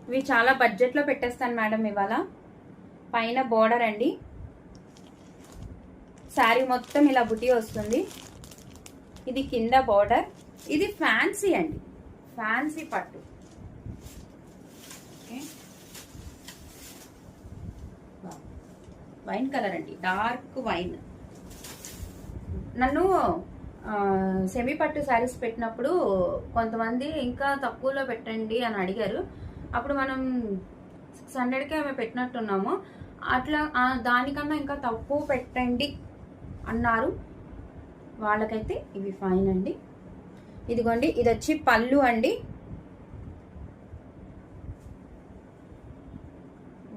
ఇవి చాలా బడ్జెట్లో పెట్టేస్తాను మేడం ఇవాళ. పైన బోర్డర్ అండి, శారీ మొత్తం ఇలా బుటీ వస్తుంది. ఇది కింద బోర్డర్. ఇది ఫ్యాన్సీ అండి, ఫ్యాన్సీ పట్టు. ఓకే, వైన్ కలర్ అండి, డార్క్ వైన్. నన్ను సెమీ పట్టు శారీస్ పెట్టినప్పుడు కొంతమంది ఇంకా తక్కువలో పెట్టండి అని అడిగారు. అప్పుడు మనం 600కే ఆమె పెట్టినట్టున్నాము. అట్లా దానికన్నా ఇంకా తక్కువ పెట్టండి అన్నారు. వాళ్ళకైతే ఇవి ఫైన్ అండి. ఇదిగోండి, ఇది వచ్చి పళ్ళు అండి.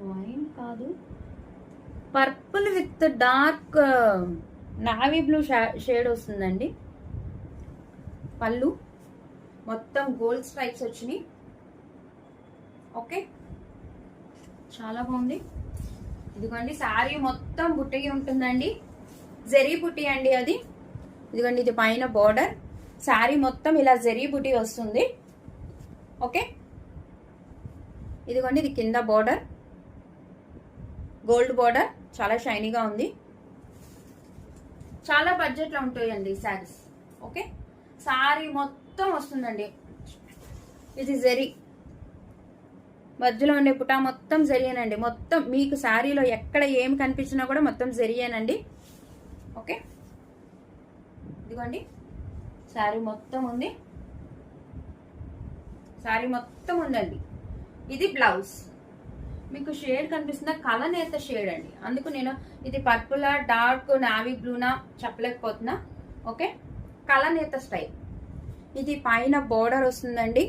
వైన్ కాదు, purple with dark navy blue shade వస్తుందండి. పళ్ళు మొత్తం గోల్డ్ స్ట్రైప్స్ వచ్చినాయి. ఓకే, చాలా బాగుంది. ఇదిగోండి, శారీ మొత్తం బుట్టి ఉంటుందండి, జరీ బుట్టి అండి అది. ఇదిగోండి, ఇది పైన బోర్డర్, శారీ మొత్తం ఇలా జరీ బుట్టి వస్తుంది. ఓకే, ఇదిగోండి, ఇది కింద బోర్డర్, గోల్డ్ బోర్డర్, చాలా షైనీగా ఉంది. చాలా బడ్జెట్లో ఉంటాయండి ఈ శారీస్. ఓకే, శారీ మొత్తం వస్తుందండి. ఇది జరీ, మధ్యలో ఉండే పుటా మొత్తం జరియేనండి. మొత్తం మీకు శారీలో ఎక్కడ ఏం కనిపించినా కూడా మొత్తం జరియేనండి. ఓకే, ఇదిగోండి, శారీ మొత్తం ఉంది, శారీ మొత్తం ఉందండి. ఇది బ్లౌజ్. మీకు షేడ్ కనిపిస్తుందా? కలనేత షేడ్ అండి, అందుకు నేను ఇది పర్పుల్ డార్క్ నావీ బ్లూనా చెప్పలేకపోతున్నా. ఓకే, కలనేత స్టైల్. ఇది పైన బోర్డర్ వస్తుందండి,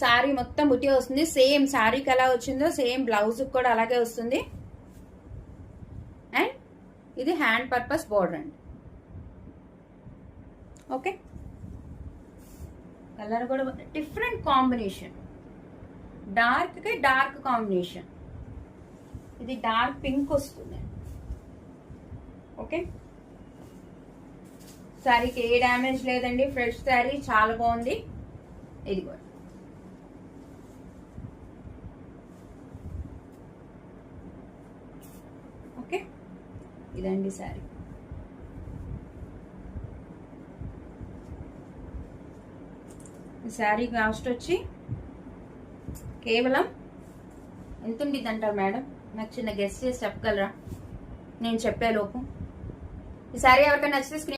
శారీ మొత్తం బుట్టి వస్తుంది. సేమ్ శారీకి ఎలా వచ్చిందో సేమ్ బ్లౌజ్ కూడా అలాగే వస్తుంది. అండ్ ఇది హ్యాండ్ పర్పస్ బోర్డర్ అండి. ఓకే, కలర్ కూడా డిఫరెంట్ కాంబినేషన్, డార్క్ కి డార్క్ కాంబినేషన్. ఇది డార్క్ పింక్ వస్తుంది. ఓకే, శారీకి ఏ డ్యామేజ్ లేదండి, ఫ్రెష్ శారీ, చాలా బాగుంది. ఇది కూడా ఓకే, ఇదండి శారీ. ఈ శారీ కాస్ట్ వచ్చి కేవలం ఎంత ఉండిద్ది అంటారు మేడం? నాకు చిన్న గెస్ చేసి చెప్పగలరా నేను చెప్పేలోపు? ఈ శారీ ఎవరికైనా నచ్చితే